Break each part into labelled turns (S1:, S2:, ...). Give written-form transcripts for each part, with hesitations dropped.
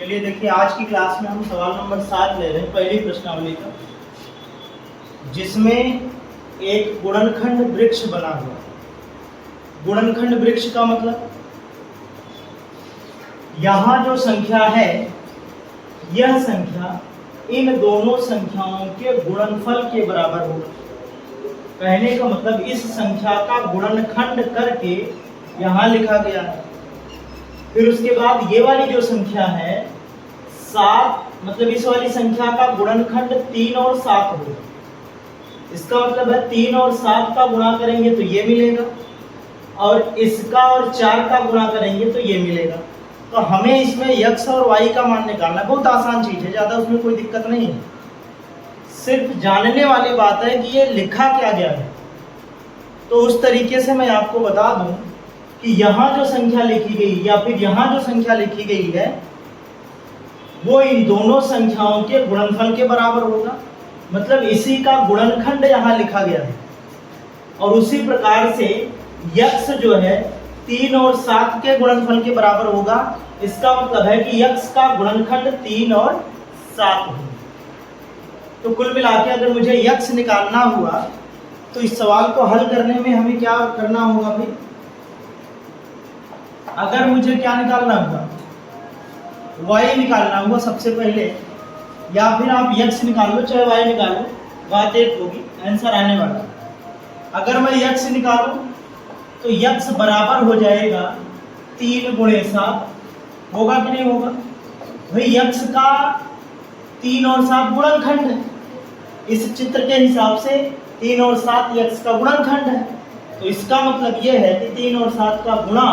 S1: चलिए देखिए, आज की क्लास में हम सवाल नंबर 7 ले रहे हैं, पहली प्रश्नावली का, जिसमें एक गुणनखंड वृक्ष बना हुआ। गुणनखंड वृक्ष का मतलब यहाँ जो संख्या है, यह संख्या इन दोनों संख्याओं के गुणनफल के बराबर होगा। कहने का मतलब इस संख्या का गुणनखंड करके यहाँ लिखा गया है। फिर उसके बाद ये वाली जो संख्या है 7, मतलब इस वाली संख्या का गुणनखंड 3 और 7 होगा। इसका मतलब है 3 और 7 का गुणा करेंगे तो ये मिलेगा, और इसका और 4 का गुणा करेंगे तो ये मिलेगा। तो हमें इसमें x और y का मान निकालना है। बहुत आसान चीज़ है, ज़्यादा उसमें कोई दिक्कत नहीं है। सिर्फ जानने वाली बात है कि ये लिखा क्या गया है। तो उस तरीके से मैं आपको बता दूं कि यहाँ जो संख्या लिखी गई या फिर यहाँ जो संख्या लिखी गई है वो इन दोनों संख्याओं के गुणनफल के बराबर होगा। मतलब इसी का गुणनखंड यहाँ लिखा गया है। और उसी प्रकार से x जो है 3 और 7 के गुणनफल के बराबर होगा। इसका मतलब है कि x का गुणनखंड 3 और 7 होगा। तो कुल मिला के अगर मुझे x निकालना हुआ तो इस सवाल को हल करने में हमें क्या करना होगा भाई? अगर मुझे क्या निकालना हुआ, y निकालना हुआ सबसे पहले, या फिर आप x निकाल लो चाहे y निकालो, बात एक होगी, आंसर आने वाला। अगर मैं x निकालूं तो x बराबर हो जाएगा 3 गुणे 7, होगा कि नहीं होगा भाई? x का 3 और 7 गुणनखंड है। इस चित्र के हिसाब से 3 और 7 x का गुणनखंड है। तो इसका मतलब यह है कि 3 और 7 का गुणा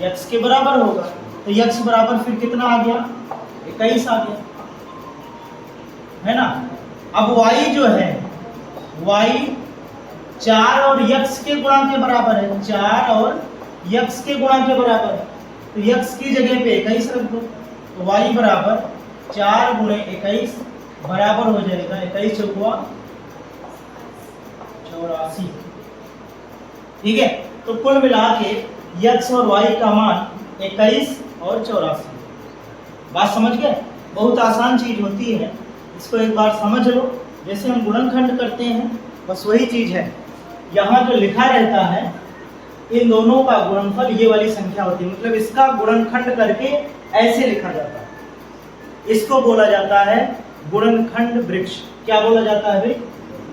S1: x के बराबर होगा। तो x बराबर फिर कितना आ गया? 21 आ गया, है ना। अब y जो है, y 4 और x के गुणा के बराबर है। 4 और x के गुणा के बराबर है। तो x की जगह पे 21 रख दो। तो y बराबर 4 गुणे 21 बराबर हो जाएगा 21 चौकुआ 84। ठीक है। तो कुल मिला के x और y का मान 21 और 84। बात समझ गए? बहुत आसान चीज होती है, इसको एक बार समझ लो। जैसे हम गुणनखंड करते हैं बस वही चीज है। यहाँ जो लिखा रहता है इन दोनों का गुणनफल ये वाली संख्या होती है। मतलब इसका गुणनखंड करके ऐसे लिखा जाता है। इसको बोला जाता है गुणनखंड वृक्ष। क्या बोला जाता है भाई?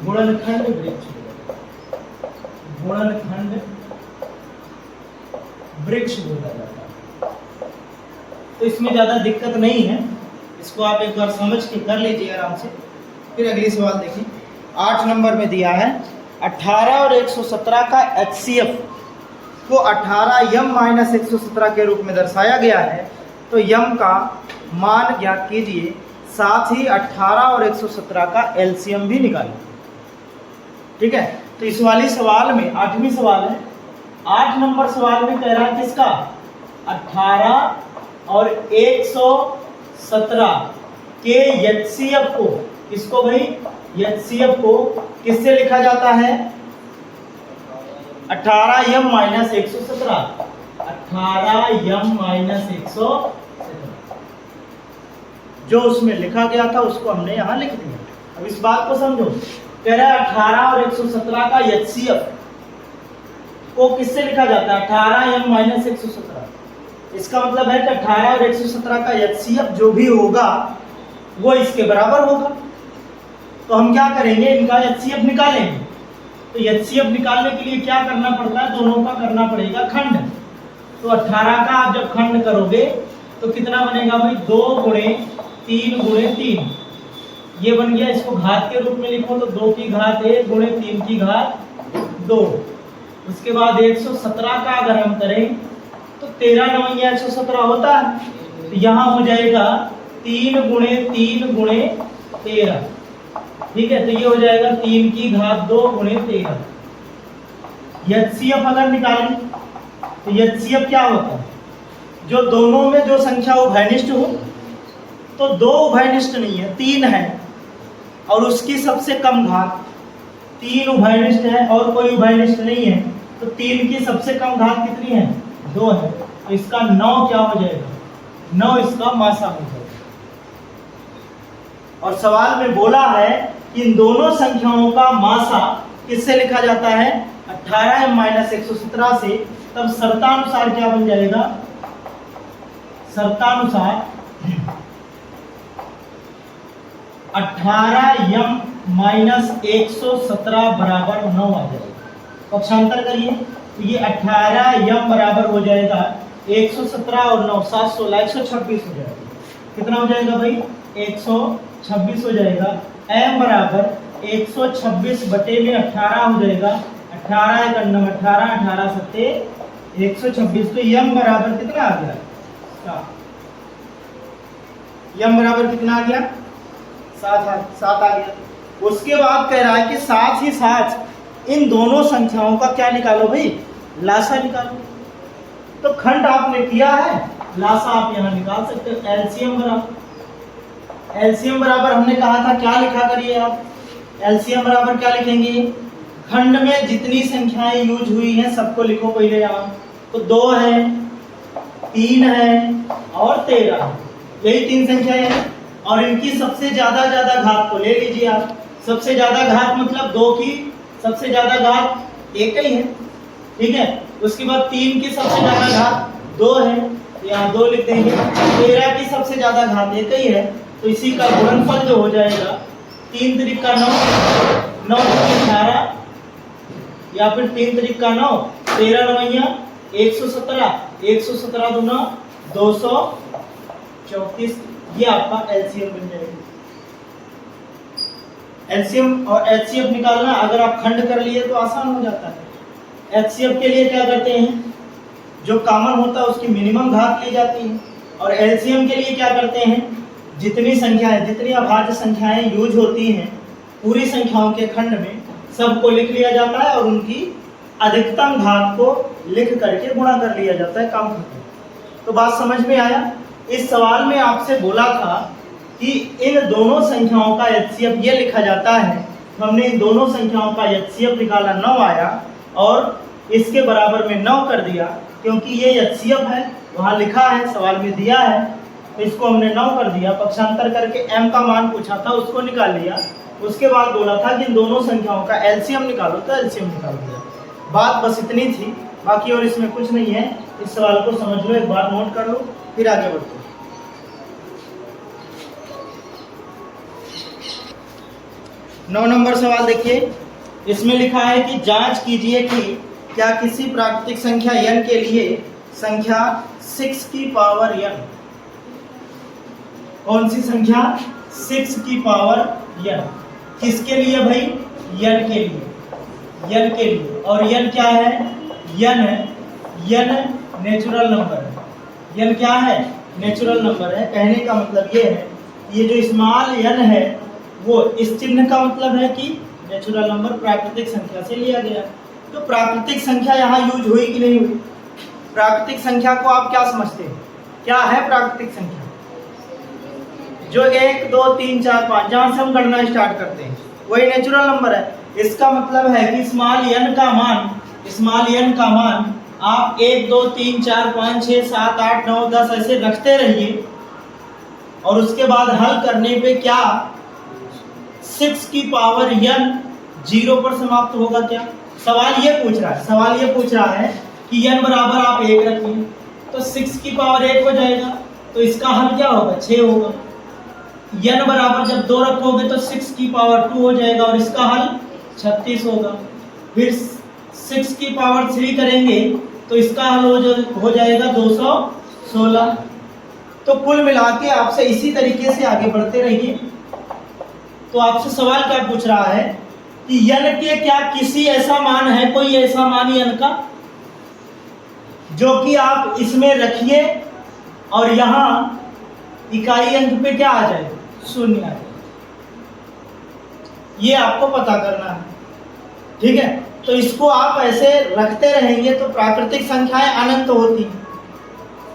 S1: गुणनखंड वृक्ष। गुणनखंड वृक्ष बोला जाता है। तो इसमें ज्यादा दिक्कत नहीं है, इसको आप एक बार समझ के कर लीजिए आराम से। फिर अगली सवाल देखिए, 8 नंबर में दिया है 18 और 117 का HCF को 18 m - 117 के रूप में दर्शाया गया है। तो m का मान ज्ञात कीजिए, साथ ही 18 और 117 का LCM भी निकालें। ठीक है। तो इस वाली सवाल में 8वीं सवाल है, 8 नंबर सवाल में कह रहा है किसका? 18 और 117 के HCF को, किसको भाई? HCF को किससे लिखा जाता है? 18m - 117। 18m - 117 जो उसमें लिखा गया था उसको हमने यहाँ लिख दिया। अब इस बात को समझो। कह रहा है 18 और 117 का HCF को किससे लिखा जाता है? 18m - 117। इसका मतलब है कि 18 और 117 का HCF जो भी होगा वो इसके बराबर होगा। तो हम क्या करेंगे? इनका HCF निकालेंगे। तो HCF निकालने के लिए क्या करना पड़ता है? दोनों का करना पड़ेगा खंड। तो 18 का आप जब खंड करोगे तो कितना बनेगा भाई? 2 गुणे 3 गुणे 3, ये बन गया। इसको घात के रूप में लिखो तो 2 की घात 1 गुणे 3 की घात 2। उसके बाद 117 का अगर हम करें तो 13 9 117 होता है। तो यहाँ हो जाएगा 3 गुणे 3 गुणे 13। ठीक है। तो ये हो जाएगा 3 की घात 2 गुणे 13। HCF अगर निकालें तो HCF क्या होता है? जो दोनों में जो संख्या उभयनिष्ठ हो। तो 2 उभयनिष्ठ नहीं है, 3 है, और उसकी सबसे कम घात। 3 उभयनिष्ठ है और कोई उभयनिष्ठ नहीं है, तो 3 की सबसे कम घात कितनी है? 2 है। तो इसका 9 क्या हो जाएगा? 9 इसका मासा हो जाएगा। और सवाल में बोला है कि इन दोनों संख्याओं का मासा किससे लिखा जाता है, 18m-117 से। तब शर्तानुसार क्या बन जाएगा, शर्तानुसार 18m-117 बराबर 9 आ जाएगा। पक्षांतर करिए तो ये 18m बराबर हो जाएगा 117 और 9 716 126 हो जाएगा। कितना हो जाएगा भाई, 126 हो जाएगा। m बराबर 126 बटे में 18 हो जाएगा, 18 एक 18 18 सत्ते 126। तो m बराबर कितना आ गया, 7। m बराबर कितना आ गया, 7 आ गया। उसके बाद कह रहा है कि साथ ही साथ इन दोनों संख्याओं का क्या निकालो भाई, लासा निकालो। तो खंड आपने किया है, लासा आप यहां निकाल सकते हो। एलसीएम बराबर हमने कहा था क्या लिखा करिए आप, एलसीएम बराबर क्या लिखेंगे, खंड में जितनी संख्याएं यूज हुई हैं सबको लिखो पहले यहाँ। तो 2 है, 3 है और 13 है, यही 3 संख्याएं हैं। और इनकी सबसे ज्यादा घात को ले लीजिए आप। सबसे ज्यादा घात मतलब 2 की सबसे ज्यादा घात 1 ही है, ठीक है। उसके बाद 3 की सबसे ज्यादा घात 2 है, यहाँ 2 लिख देंगे। 13 की सबसे ज्यादा घात 1 ही है, तो इसी का गुणनफल जो हो जाएगा 3 त्रिक का 9, 9 18 या फिर 3 त्रिक का 9, 13 9 117, 117 दूना 234। ये आपका एलसीएम बन जाएगा। एलसीएम और एचसीएफ निकालना अगर आप खंड कर लिए तो आसान हो जाता है। एचसीएफ के लिए क्या करते हैं, जो कॉमन होता है उसकी मिनिमम घात ली जाती है। और एलसीएम के लिए क्या करते हैं, जितनी संख्याएं, जितनी अभाज्य संख्याएं यूज होती हैं पूरी संख्याओं के खंड में, सबको लिख लिया जाता है और उनकी अधिकतम घात को लिख करके गुणा कर लिया जाता है, काम खत्म। तो बात समझ में आया। इस सवाल में आपसे बोला था कि इन दोनों संख्याओं का एचसीएफ ये लिखा जाता है, तो हमने इन दोनों संख्याओं का एचसीएफ निकाला, 9 आया और इसके बराबर में 9 कर दिया, क्योंकि ये एचसीएफ है, वहाँ लिखा है, सवाल में दिया है, तो इसको हमने 9 कर दिया। पक्षांतर करके m का मान पूछा था, उसको निकाल लिया। उसके बाद बोला था कि इन दोनों संख्याओं का एलसीएम निकालो, तो एलसीएम निकाल दिया। बात बस इतनी थी, बाकी और इसमें कुछ नहीं है। इस सवाल को समझ लो, एक बार नोट कर लो, फिर आगे बढ़ते हैं। 9 नंबर सवाल देखिए, इसमें लिखा है कि जांच कीजिए कि क्या किसी प्राकृतिक संख्या n के लिए संख्या 6 की पावर n, कौन सी संख्या, 6 की पावर n, किसके लिए भाई, n के लिए, n के लिए। और n क्या है, n नेचुरल नंबर है। n क्या है, नेचुरल नंबर है। कहने का मतलब ये है, ये जो स्मॉल n है वो इस चिन्ह का मतलब है कि नेचुरल नंबर प्राकृतिक संख्या से लिया गया। तो प्राकृतिक संख्या यहाँ यूज हुई कि नहीं हुई। प्राकृतिक संख्या को आप क्या समझते हैं, क्या है प्राकृतिक संख्या, जो 1 2 3 4 5 जहाँ से हम गणना स्टार्ट करते हैं वही नेचुरल नंबर है। इसका मतलब है कि स्मॉल n का मान आप 1 2 3 4 5 6 7 8 9 10 ऐसे रखते रहिए, और उसके बाद हल करने पे क्या 6 की पावर n 0 पर समाप्त होगा क्या। सवाल ये पूछ रहा है कि n बराबर आप 1 रखिए, तो 6 की पावर 1 हो जाएगा, तो इसका हल क्या होगा, 6 होगा। n बराबर जब 2 रखोगे तो 6 की पावर 2 हो जाएगा और इसका हल 36 होगा। फिर 6 की पावर 3 करेंगे तो इसका हल हो जाएगा 216। तो कुल मिला के आपसे इसी तरीके से आगे बढ़ते रहिए। तो आपसे सवाल क्या पूछ रहा है कि n के क्या किसी ऐसा मान है, कोई ऐसा मान n का जो कि आप इसमें रखिए और यहाँ इकाई अंक पे क्या आ जाए, 0 आ जाए। ये आपको पता करना है, ठीक है। तो इसको आप ऐसे रखते रहेंगे तो प्राकृतिक संख्याएं अनंत होती हैं,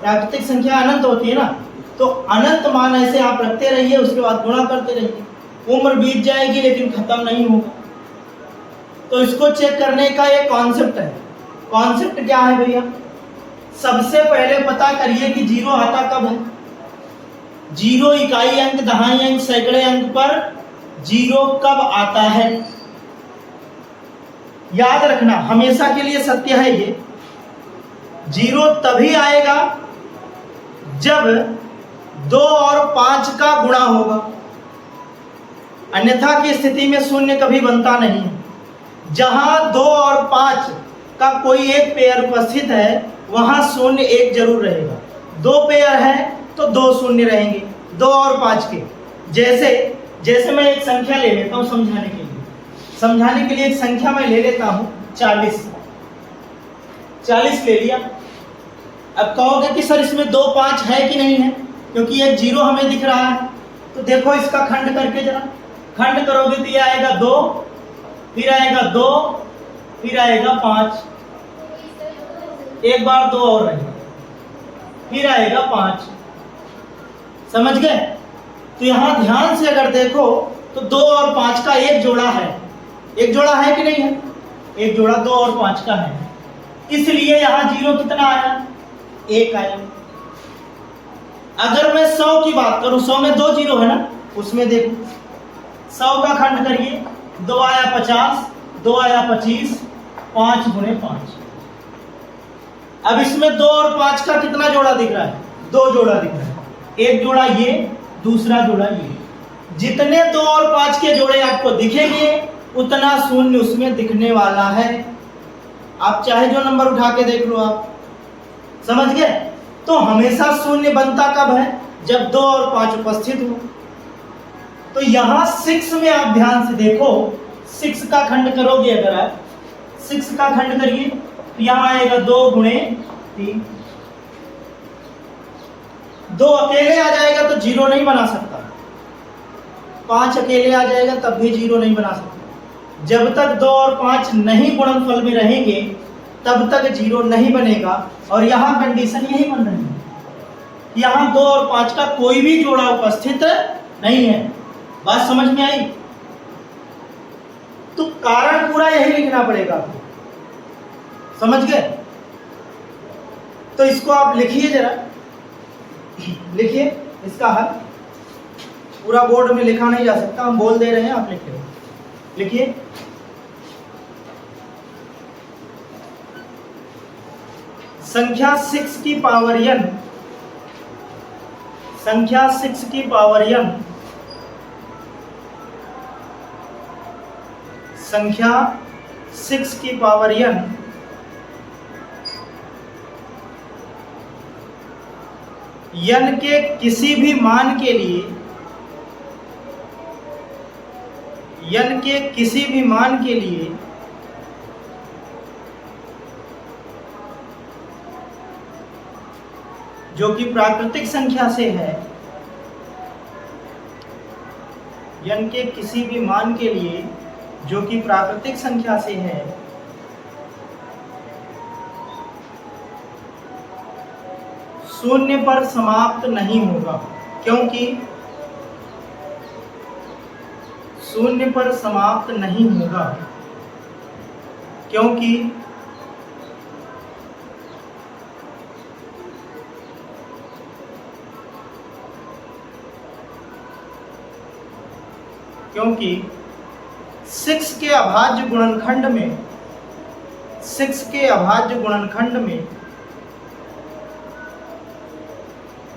S1: प्राकृतिक संख्या अनंत होती है ना। तो अनंत मान ऐसे आप रखते रहिए, उसके बाद गुणा करते रहिए। उम्र बीत जाएगी लेकिन खत्म नहीं होगा। तो इसको चेक करने का एक कॉन्सेप्ट है। कॉन्सेप्ट क्या है भैया, सबसे पहले पता करिए कि 0 आता कब है। जीरो इकाई अंक, दहाई अंक, सैकड़े अंक पर जीरो कब आता है? याद रखना, हमेशा के लिए सत्य है ये। जीरो तभी आएगा जब 2 और 5 का गुणा होगा, अन्यथा की स्थिति में शून्य कभी बनता नहीं है। जहां 2 और 5 का कोई एक पेयर उपस्थित है वहां शून्य एक जरूर रहेगा। 2 पेयर है तो 2 शून्य रहेंगे, 2 और 5 के। जैसे मैं एक संख्या ले लेता हूं समझाने के लिए एक संख्या मैं ले लेता हूं 40 ले लिया। अब कहोगे कि सर इसमें 2 5 है कि नहीं है, क्योंकि एक जीरो हमें दिख रहा है। तो देखो इसका खंड करके जरा, खंड करोगे तो ये आएगा 2, फिर आएगा 2, फिर आएगा 5, एक बार 2 और रहेगा, फिर आएगा 5। समझ गए? तो यहां ध्यान से अगर देखो तो 2 और 5 का एक जोड़ा है। एक जोड़ा है कि नहीं है? एक जोड़ा 2 और 5 का है, इसलिए यहां जीरो कितना आया? 1 आया। अगर मैं 100 की बात करूं, 100 में 2 जीरो है ना, उसमें देखो 100 का खंड करिए, 2 आया 50, 2 आया 25, 5 गुणे 5। अब इसमें 2 और 5 का कितना जोड़ा दिख रहा है? 2 जोड़ा दिख रहा है। एक जोड़ा ये, दूसरा जोड़ा ये। जितने 2 और 5 के जोड़े आपको दिखेंगे उतना शून्य उसमें दिखने वाला है। आप चाहे जो नंबर उठा के देख लो, आप समझ गए? तो हमेशा शून्य बनता कब है? जब 2 और 5 उपस्थित हो। तो यहां 6 में आप ध्यान से देखो, 6 का खंड करोगे, अगर आप 6 का खंड करिए तो यहां आएगा 2 गुणे 3। 2 अकेले आ जाएगा तो जीरो नहीं बना सकता, 5 अकेले आ जाएगा तब भी जीरो नहीं बना सकता। जब तक 2 और 5 नहीं गुणनफल में रहेंगे तब तक जीरो नहीं बनेगा। और यहां कंडीशन यही बन रही है, यहां 2 और 5 का कोई भी जोड़ा उपस्थित नहीं है। बात समझ में आई? तो कारण पूरा यही लिखना पड़ेगा आपको, समझ गए? तो इसको आप लिखिए, जरा लिखिए इसका हल। पूरा बोर्ड में लिखा नहीं जा सकता, हम बोल दे रहे हैं, आप लिखिए। लिखिए, संख्या 6 की पावर n, संख्या 6 की पावर n, संख्या 6 की पावर n n के किसी भी मान के लिए, n के किसी भी मान के लिए जो कि प्राकृतिक संख्या से है, n के किसी भी मान के लिए जो कि प्राकृतिक संख्या से है, शून्य पर समाप्त नहीं होगा। क्योंकि शून्य पर समाप्त नहीं होगा, क्योंकि क्योंकि 6 के अभाज्य गुणनखंड में, 6 के अभाज्य गुणनखंड में,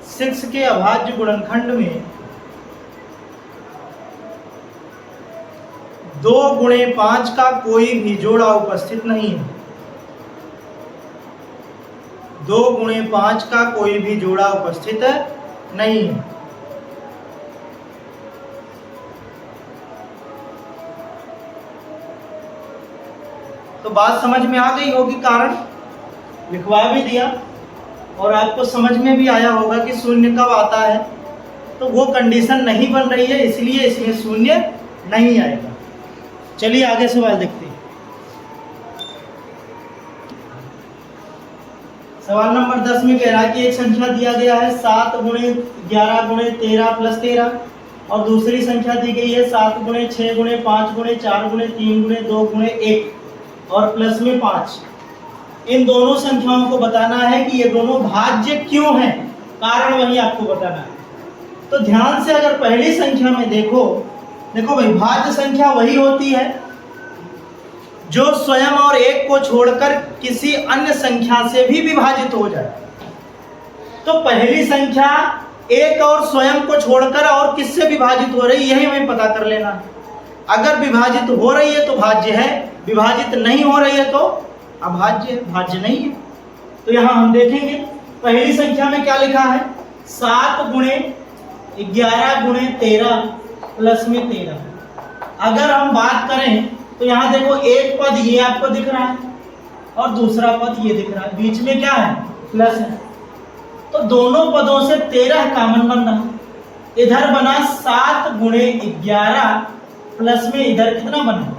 S1: 6 के अभाज्य गुणनखंड में 2 गुणे 5 का कोई भी जोड़ा उपस्थित नहीं है। 2 गुणे 5 का कोई भी जोड़ा उपस्थित नहीं है। तो बात समझ में आ गई होगी, कारण लिखवा भी दिया और आपको समझ में भी आया होगा कि शून्य कब आता है। तो वो कंडीशन नहीं बन रही है, इसलिए इसमें शून्य नहीं आएगा। चलिए आगे सवाल देखते हैं। सवाल नंबर 10 में कह रहा है कि एक संख्या दिया गया है 7 गुणे 11 गुणे 13 प्लस 13, और दूसरी संख्या दी गई है 7 गुणे 6 गुणे 5 गुणे 4 गुणे 3 गुणे 2 गुणे 1 और प्लस में 5। इन दोनों संख्याओं को बताना है कि ये दोनों भाज्य क्यों हैं, कारण वही आपको बताना है। तो ध्यान से अगर पहली संख्या में देखो भाई, भाज्य संख्या वही होती है जो स्वयं और एक को छोड़कर किसी अन्य संख्या से भी विभाजित हो जाए। तो पहली संख्या एक और स्वयं को छोड़कर और किससे विभाजित हो रही है, यही हमें पता कर लेना है। अगर विभाजित हो रही है तो भाज्य है, विभाजित नहीं हो रही है तो अभाज्य है, भाज्य नहीं है। तो यहाँ हम देखेंगे पहली संख्या में क्या लिखा है, 7 गुणे 11 गुणे 13 प्लस में 13। अगर हम बात करें तो यहाँ देखो एक पद ये आपको दिख रहा है और दूसरा पद ये दिख रहा है, बीच में क्या है, प्लस है। तो दोनों पदों से 13 कॉमन बन रहा है। इधर बना 7 गुणे 11 प्लस में इधर कितना बना,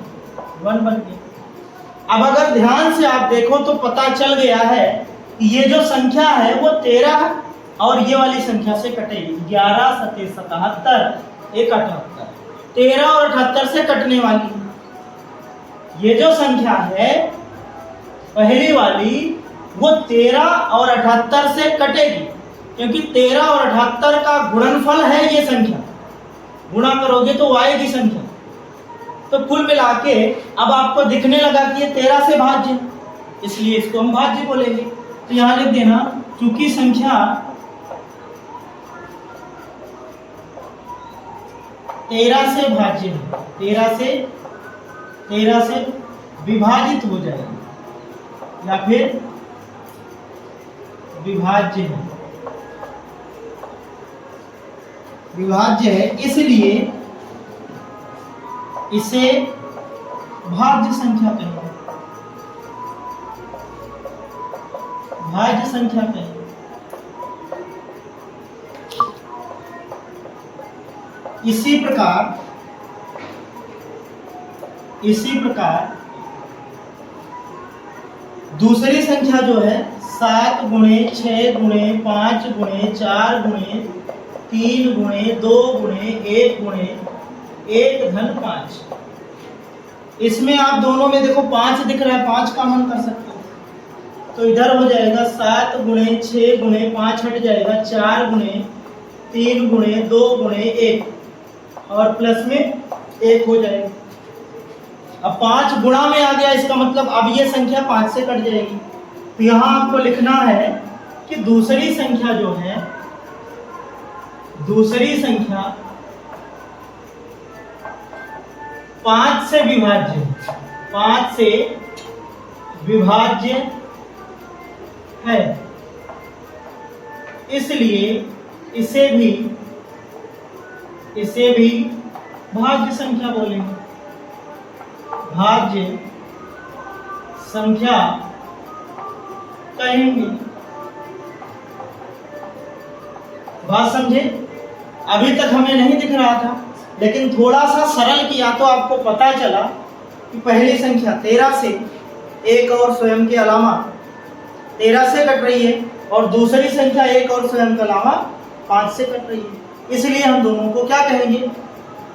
S1: 1 बन गया। अब अगर ध्यान से आप देखो तो पता चल गया है कि ये जो संख्या है वो 13 और ये वाली संख्या से कटेगी। 11 सते 77 एक 78, 13 और 78 से कटने वाली ये जो संख्या है पहली वाली वो 13 और 78 से कटेगी, क्योंकि 13 और 78 का गुणनफल है ये संख्या। गुणा करोगे तो आएगी संख्या। तो कुल मिला के अब आपको दिखने लगा कि ये 13 से भाज्य है, इसलिए इसको हम भाज्य बोलेंगे। तो यहां लिख देना, चूंकि संख्या 13 से भाज्य है, 13 से विभाजित हो जाएगी या फिर विभाज्य है, विभाज्य है, इसलिए इसे भाज्य संख्या कहेंगे, भाज्य संख्या कहेंगे। इसी प्रकार दूसरी संख्या जो है 7 गुणे 6 गुणे 5 गुणे 4 गुणे 3 गुणे 2 गुणे 1 गुणे 1 धन 5, इसमें आप दोनों में देखो 5 दिख रहा है, 5 कॉमन कर सकते हो। तो इधर हो जाएगा 7 गुणे 6 गुणे 5 हट जाएगा, 4 गुणे 3 गुणे 2 गुणे 1 और प्लस में 1 हो जाएगा। अब 5 गुणा में आ गया, इसका मतलब अब ये संख्या 5 से कट जाएगी। तो यहां आपको लिखना है कि दूसरी संख्या जो है, दूसरी संख्या 5 से विभाज्य, 5 से विभाज्य है, इसलिए इसे भी भाज्य संख्या बोलेंगे, भाज्य संख्या कहेंगे। बात समझे? अभी तक हमें नहीं दिख रहा था, लेकिन थोड़ा सा सरल किया तो आपको पता चला कि पहली संख्या 13 से एक और स्वयं के अलावा 13 से कट रही है और दूसरी संख्या एक और स्वयं के अलावा 5 से कट रही है, इसलिए हम दोनों को क्या कहेंगे,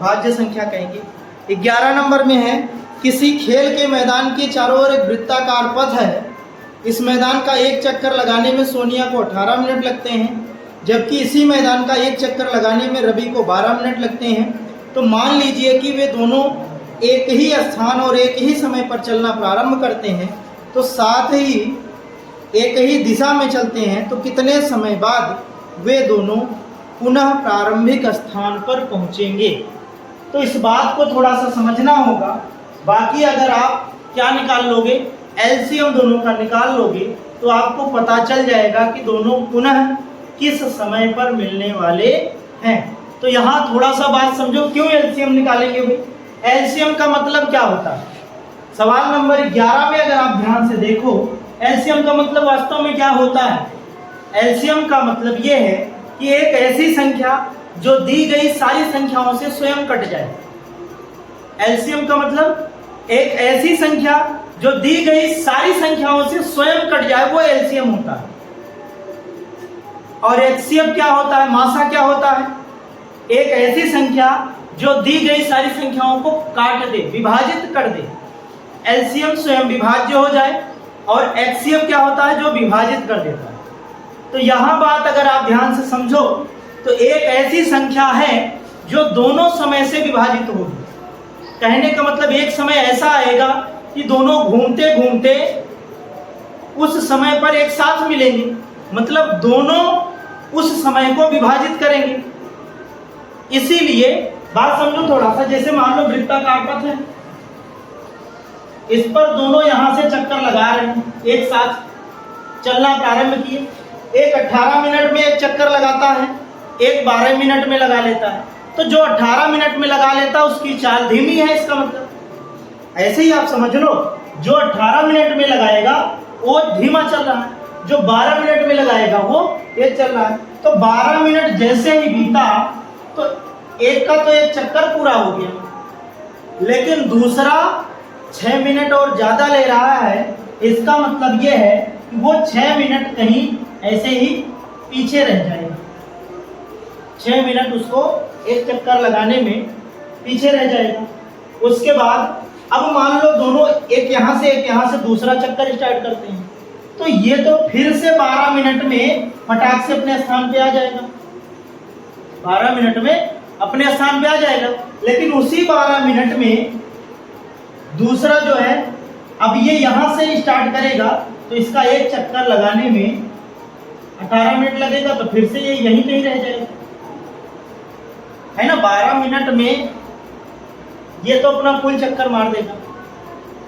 S1: भाज्य संख्या कहेंगे। 11 नंबर में है, किसी खेल के मैदान के चारों ओर एक वृत्ताकार पथ है। इस मैदान का एक चक्कर लगाने में सोनिया को 18 मिनट लगते हैं, जबकि इसी मैदान का एक चक्कर लगाने में रवि को 12 मिनट लगते हैं। तो मान लीजिए कि वे दोनों एक ही स्थान और एक ही समय पर चलना प्रारंभ करते हैं, तो साथ ही एक ही दिशा में चलते हैं, तो कितने समय बाद वे दोनों पुनः प्रारंभिक स्थान पर पहुंचेंगे। तो इस बात को थोड़ा सा समझना होगा। बाकी अगर आप क्या निकाल लोगे, एलसीएम दोनों का निकाल लोगे, तो आपको पता चल जाएगा कि दोनों पुनः किस समय पर मिलने वाले हैं। तो यहाँ थोड़ा सा बात समझो, क्यों एलसीएम निकालेंगे भाई। एलसीएम का मतलब क्या होता है, सवाल नंबर 11 में अगर आप ध्यान से देखो, एलसीएम का मतलब वास्तव में क्या होता है। एलसीएम का मतलब ये है कि एक ऐसी संख्या जो दी गई सारी संख्याओं से स्वयं कट जाए। एलसीएम का मतलब एक ऐसी संख्या जो दी गई सारी संख्याओं से स्वयं कट जाए, वो एलसीएम होता है। और एचसीएफ क्या होता है, मासा क्या होता है, एक ऐसी संख्या जो दी गई सारी संख्याओं को काट दे, विभाजित कर दे। एलसीएम स्वयं विभाज्य हो जाए और एचसीएफ क्या होता है, जो विभाजित कर देता है। तो यहां बात अगर आप ध्यान से समझो तो एक ऐसी संख्या है जो दोनों समय से विभाजित होगी। कहने का मतलब एक समय ऐसा आएगा कि दोनों घूमते घूमते उस समय पर एक साथ मिलेंगे, मतलब दोनों उस समय को विभाजित करेंगे। इसीलिए बात समझो थोड़ा सा, जैसे मान लो वृत्ताकार पथ है, इस पर दोनों यहां से चक्कर लगा रहे हैं, एक साथ चलना प्रारंभ किए। एक 18 मिनट में एक चक्कर लगाता है, एक 12 मिनट में लगा लेता है। तो जो 18 मिनट में लगा लेता है उसकी चाल धीमी है, इसका मतलब ऐसे ही आप समझ लो, जो 18 मिनट में लगाएगा वो धीमा चल रहा है, जो 12 मिनट में लगाएगा वो तेज चल रहा है। तो 12 मिनट जैसे ही बीता तो एक का तो एक चक्कर पूरा हो गया, लेकिन दूसरा 6 मिनट और ज्यादा ले रहा है। इसका मतलब ये है कि वो 6 मिनट कहीं ऐसे ही पीछे रह जाएगा। 6 मिनट उसको एक चक्कर लगाने में पीछे रह जाएगा। उसके बाद अब मान लो दोनों एक यहाँ से दूसरा चक्कर स्टार्ट करते हैं, तो ये तो फिर से 12 मिनट में फटाक से अपने स्थान पे आ जाएगा। 12 मिनट में अपने स्थान पे आ जाएगा, लेकिन उसी 12 मिनट में दूसरा जो है, अब ये यहाँ से स्टार्ट करेगा तो इसका एक चक्कर लगाने में 18 मिनट लगेगा, तो फिर से ये यहीं कहीं रह जाएगा, है ना। 12 मिनट में ये तो अपना फुल चक्कर मार देगा,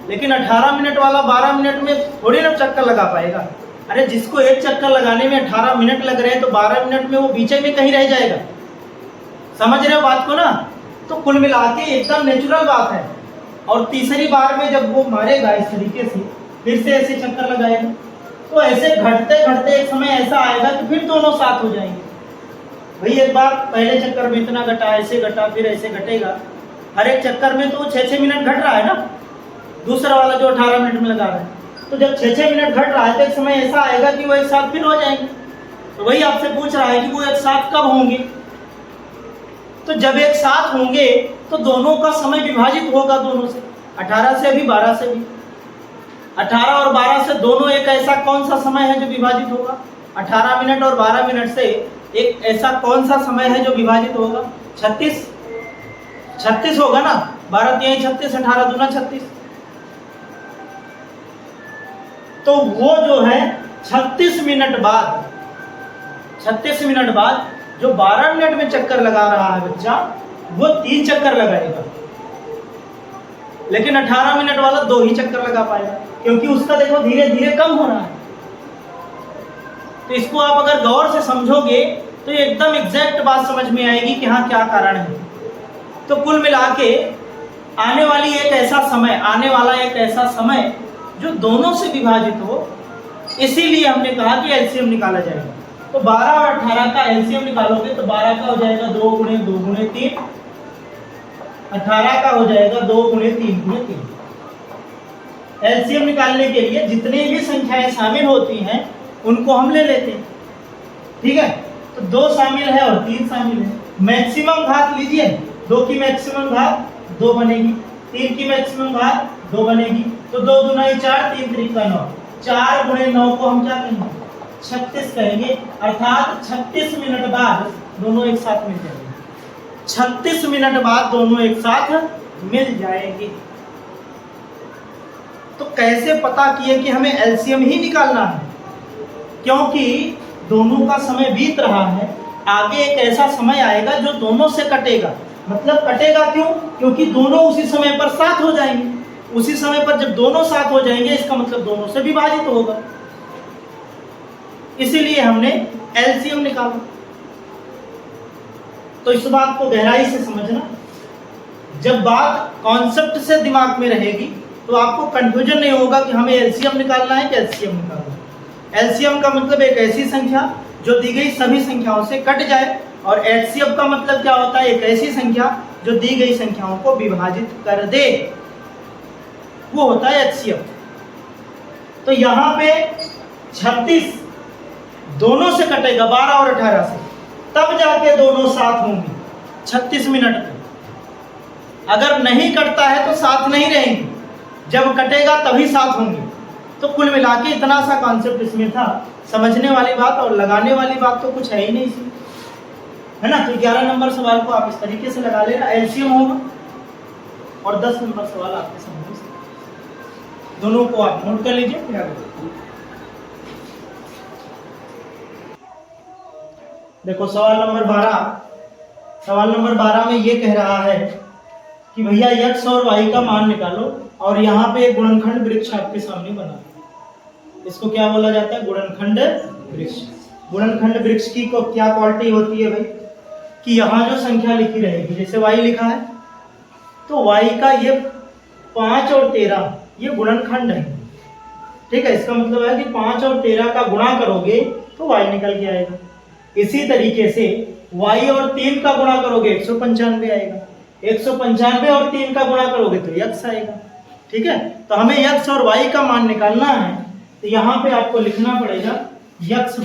S1: लेकिन 18 मिनट वाला 12 मिनट में थोड़ी ना चक्कर लगा पाएगा। अरे जिसको एक चक्कर लगाने में 18 मिनट लग रहे हैं, तो 12 मिनट में वो बीच में कहीं रह जाएगा। समझ रहे हो बात को ना। तो कुल मिला के एकदम नेचुरल बात है। और तीसरी बार में जब वो मारेगा इस तरीके से, फिर से ऐसे चक्कर लगाएगा, तो ऐसे घटते घटते एक समय ऐसा आएगा कि फिर दोनों साथ हो जाएंगे। भाई एक बार पहले चक्कर में इतना घटा, ऐसे घटा, फिर ऐसे घटेगा, हर एक चक्कर में तो 6-6 मिनट घट रहा है ना, दूसरा वाला जो 18 मिनट में लगा रहा है। तो जब 6-6 मिनट घट रहा है तो एक समय ऐसा आएगा कि वो एक साथ फिर हो जाएंगे। तो वही आपसे पूछ रहा है कि वो एक साथ कब होंगे। तो जब एक साथ होंगे तो दोनों का समय विभाजित होगा, दोनों से, 18 से भी 12 से भी। 18 और 12 से दोनों एक ऐसा कौन सा समय है जो विभाजित होगा? 18 मिनट और 12 मिनट से एक ऐसा कौन सा समय है जो विभाजित होगा? 36 होगा ना। 12 तिहाई 36, 18 दूना 36। तो वो जो है 36 मिनट बाद जो 12 मिनट में चक्कर लगा रहा है बच्चा, वो 3 चक्कर लगाएगा, लेकिन 18 मिनट वाला 2 ही चक्कर लगा पाएगा, क्योंकि उसका देखो धीरे धीरे कम हो रहा है। तो इसको आप अगर गौर से समझोगे तो एकदम एग्जैक्ट बात समझ में आएगी कि हाँ क्या कारण है। तो कुल मिला के आने वाला एक ऐसा समय जो दोनों से विभाजित हो, इसीलिए हमने कहा कि एलसीएम निकाला जाएगा। तो 12 और 18 का एलसीएम निकालोगे तो 12 का हो जाएगा 2 गुणे 2 गुणे 3, 18 का हो जाएगा 2 गुणे 3 गुणे 3। एलसीएम निकालने के लिए जितनी भी संख्याएं शामिल होती हैं उनको हम ले लेते हैं, ठीक है। तो 2 शामिल है और 3 शामिल है। मैक्सिमम घात लीजिए, 2 की मैक्सिमम घात 2 बनेगी, 3 की मैक्सिमम घात 2 बनेगी। तो 2 दूना 4, 3 त्रिका 9, 4 गुणे 9 को हम क्या कहेंगे? 36 कहेंगे। अर्थात 36 मिनट बाद दोनों एक साथ मिल जाएंगे। 36 मिनट बाद दोनों एक साथ मिल जाएंगे। तो कैसे पता किए कि हमें एलसीएम ही निकालना है? क्योंकि दोनों का समय बीत रहा है, आगे एक ऐसा समय आएगा जो दोनों से कटेगा। मतलब कटेगा क्यों? क्योंकि दोनों उसी समय पर साथ हो जाएंगे। उसी समय पर जब दोनों साथ हो जाएंगे, इसका मतलब दोनों से विभाजित होगा। इसीलिए हमने एलसीएम निकाला। तो इस बात को गहराई से समझना। जब बात कॉन्सेप्ट से दिमाग में रहेगी तो आपको कंफ्यूजन नहीं होगा कि हमें एलसीएम निकालना है कि एचसीएम निकालना है। एलसीएम का मतलब एक ऐसी संख्या जो दी गई सभी संख्याओं से कट जाए, और एचसीएफ का मतलब क्या होता है? एक ऐसी संख्या जो दी गई संख्याओं को विभाजित कर दे, वो होता है एचसीएफ। तो यहाँ पे 36 दोनों से कटेगा, 12 और 18 से, तब जाके दोनों साथ होंगे 36 मिनट में। अगर नहीं कटता है तो साथ नहीं रहेंगे, जब कटेगा तभी साथ होंगे। तो कुल मिला के इतना सा कॉन्सेप्ट इसमें था। समझने वाली बात और लगाने वाली बात तो कुछ है ही नहीं इसमें। है ना। तो 11 नंबर सवाल को आप इस तरीके से लगा लेना, एलसीएम होगा। और 10 नंबर सवाल आपके सामने, दोनों को आप नोट कर लीजिए फिर आगे। देखो सवाल नंबर 12, सवाल नंबर 12 में ये कह रहा है कि भैया x और y का मान निकालो और यहाँ पे एक गुणनखंड वृक्ष आपके सामने बना। इसको क्या बोला जाता है? गुणनखंड वृक्ष। गुणनखंड वृक्ष की को क्या क्वालिटी होती है भाई, कि यहाँ जो संख्या लिखी रहेगी, जैसे y लिखा है तो y का ये 5 और 13 ये गुणनखंड है, ठीक है। इसका मतलब है कि 5 और 13 का गुणा करोगे तो y निकल के आएगा। इसी तरीके से y और 3 का गुणा करोगे 195 आएगा, 195 और 3 का गुणा करोगे तो x आएगा, ठीक है। तो हमें x और y का मान निकालना है, तो यहाँ पे आपको लिखना पड़ेगा x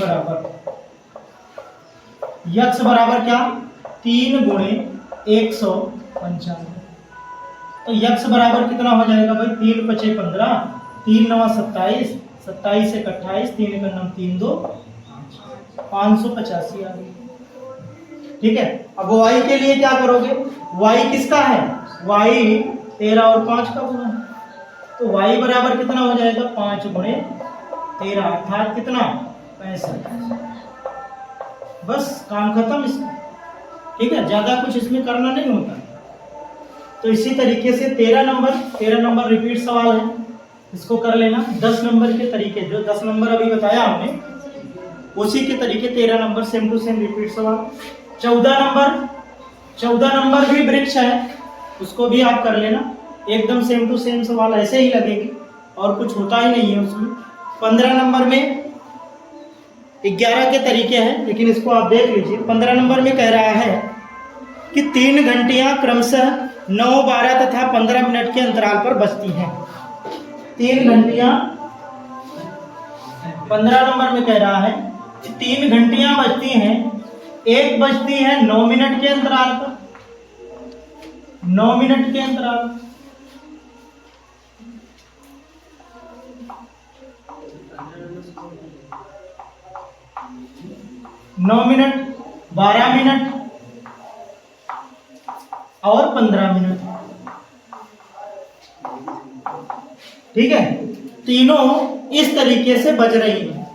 S1: बराबर क्या, 3 गुणे 195। तो x बराबर कितना हो जाएगा भाई, 3 × 5 = 15, 3 × 9 = 27, 27 × 1 = 28, 3 × 9 = 3, 2 585 आ गई, ठीक है। अब y के लिए क्या करोगे, y किसका है, y 13 और 5 का गुणा है, तो y बराबर कितना हो जाएगा, 5 गुणे 13 अर्थात कितना, 65। बस काम खत्म इसमें, ठीक है, ज्यादा कुछ इसमें करना नहीं होता। तो इसी तरीके से 13 नंबर रिपीट सवाल है, इसको कर लेना। 10 नंबर के तरीके, जो 10 नंबर अभी बताया हमने उसी के तरीके 13 number same to same repeat सवाल। 14 नंबर भी वृक्ष है, उसको भी आप कर लेना, एकदम सेम टू सेम सवाल ऐसे ही लगेगी और कुछ होता ही नहीं है उसमें। 15 नंबर में 11 के तरीके हैं, लेकिन इसको आप देख लीजिए। 15 नंबर में कह रहा है कि 3 घंटियां क्रमशः 9, 12 तथा 15 मिनट के अंतराल पर बजती हैं। 3 घंटियां 15 नंबर में कह रहा है कि 3 घंटियां बजती हैं, एक बजती है 9 मिनट के अंतराल पर, 9 मिनट के अंतराल, नौ मिनट, 12 मिनट और 15 मिनट, ठीक है। तीनों इस तरीके से बज रही हैं।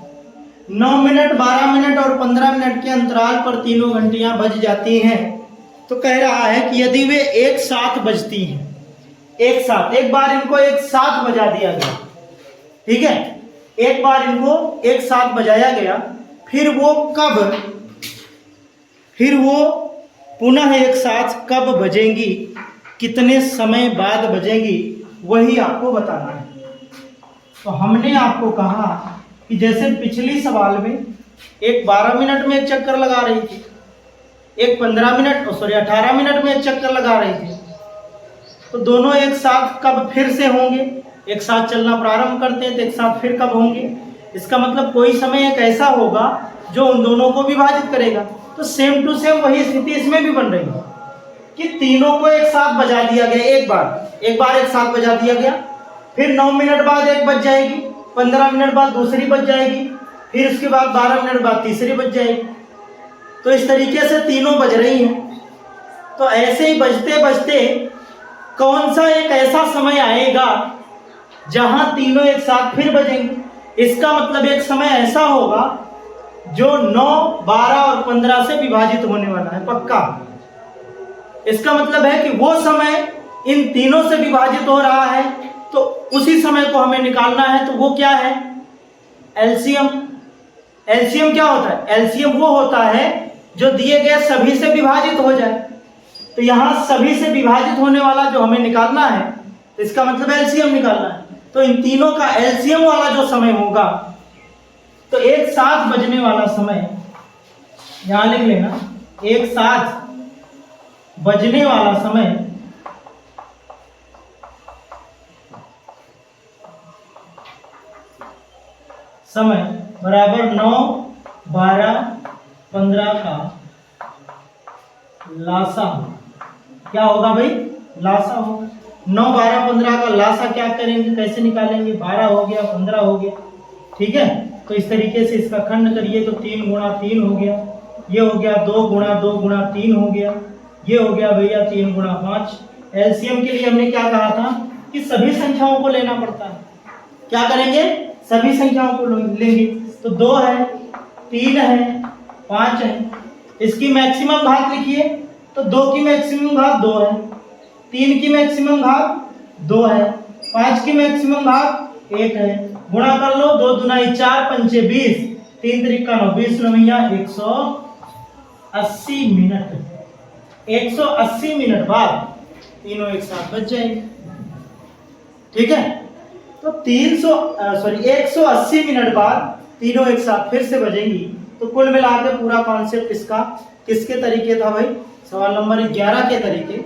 S1: 9 मिनट, 12 मिनट और 15 मिनट के अंतराल पर तीनों घंटियां बज जाती हैं। तो कह रहा है कि यदि वे एक साथ बजती हैं, एक साथ, एक बार इनको एक साथ बजा दिया गया, ठीक है, एक बार इनको एक साथ बजाया गया, फिर वो पुनः एक साथ कब बजेंगी, कितने समय बाद बजेंगी, वही आपको बताना है। तो हमने आपको कहा कि जैसे पिछली सवाल में एक 12 मिनट में एक चक्कर लगा रही थी, एक 18 मिनट में एक चक्कर लगा रही थी, तो दोनों एक साथ कब फिर से होंगे, एक साथ चलना प्रारंभ करते हैं तो एक साथ फिर कब होंगे। इसका मतलब कोई समय एक ऐसा होगा जो उन दोनों को विभाजित करेगा। तो सेम टू सेम वही स्थिति इसमें भी बन रही है कि तीनों को एक साथ बजा दिया गया, एक बार एक साथ बजा दिया गया, फिर 9 मिनट बाद एक बज जाएगी, 15 मिनट बाद दूसरी बज जाएगी, फिर उसके बाद 12 मिनट बाद तीसरी बज जाएगी। तो इस तरीके से तीनों बज रही हैं। तो ऐसे ही बजते बजते कौन सा एक ऐसा समय आएगा जहां तीनों एक साथ फिर बजेंगे। इसका मतलब एक समय ऐसा होगा जो 9, 12 और 15 से विभाजित होने वाला है, पक्का। इसका मतलब है कि वो समय इन तीनों से विभाजित हो रहा है, तो उसी समय को हमें निकालना है। तो वो क्या है, एलसीएम। एलसीएम क्या होता है, एलसीएम वो होता है जो दिए गए सभी से विभाजित हो जाए। तो यहाँ सभी से विभाजित होने वाला जो हमें निकालना है, तो इसका मतलब एलसीएम निकालना है। तो इन तीनों का एलसीएम वाला जो समय होगा, तो एक साथ बजने वाला समय यहां लिख लेना, एक साथ बजने वाला समय बराबर 9, 12, 15 का लासा। क्या होगा भाई, लासा होगा। 9, 12, 15 का लासा क्या करेंगे, कैसे निकालेंगे, 12 हो गया, 15 हो गया, ठीक है। तो इस तरीके से इसका खंड करिए तो 3 × 3 हो गया, ये हो गया 2 गुणा 2 गुणा 3 हो गया, ये हो गया भैया 3 गुणा 5। एलसीएम के लिए हमने क्या कहा था कि सभी संख्याओं को लेना पड़ता है। क्या करेंगे, सभी संख्याओं को लेंगे। तो 2 है, 3 है, 5 है। इसकी मैक्सिमम घात लिखिए, तो 2 की मैक्सिमम घात 2 है, 3 की मैक्सिमम घात 2 है, 5 की मैक्सिमम घात 1 है। गुणा कर लो, 2 दूना 4, 5 20, 3 त्रिका 9, 20 9 180 मिनट। 180 मिनट बाद तीनों एक साथ बच जाएंगे। ठीक है, तो 180 मिनट बाद तीनों एक साथ फिर से बजेंगी। तो कुल मिला के पूरा कॉन्सेप्ट इसका किसके तरीके था भाई, सवाल नंबर 11 के तरीके।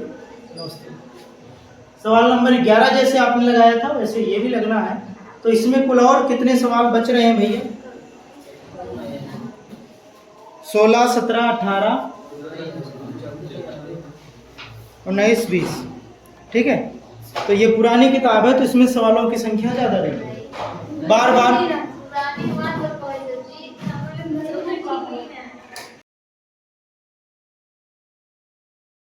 S1: सवाल नंबर 11 जैसे आपने लगाया था वैसे ये भी लगना है। तो इसमें कुल और कितने सवाल बच रहे हैं भैया, 16 17 18 19 20। ठीक है, तो ये पुरानी किताब है तो इसमें सवालों की संख्या ज्यादा रहेगी। बार बार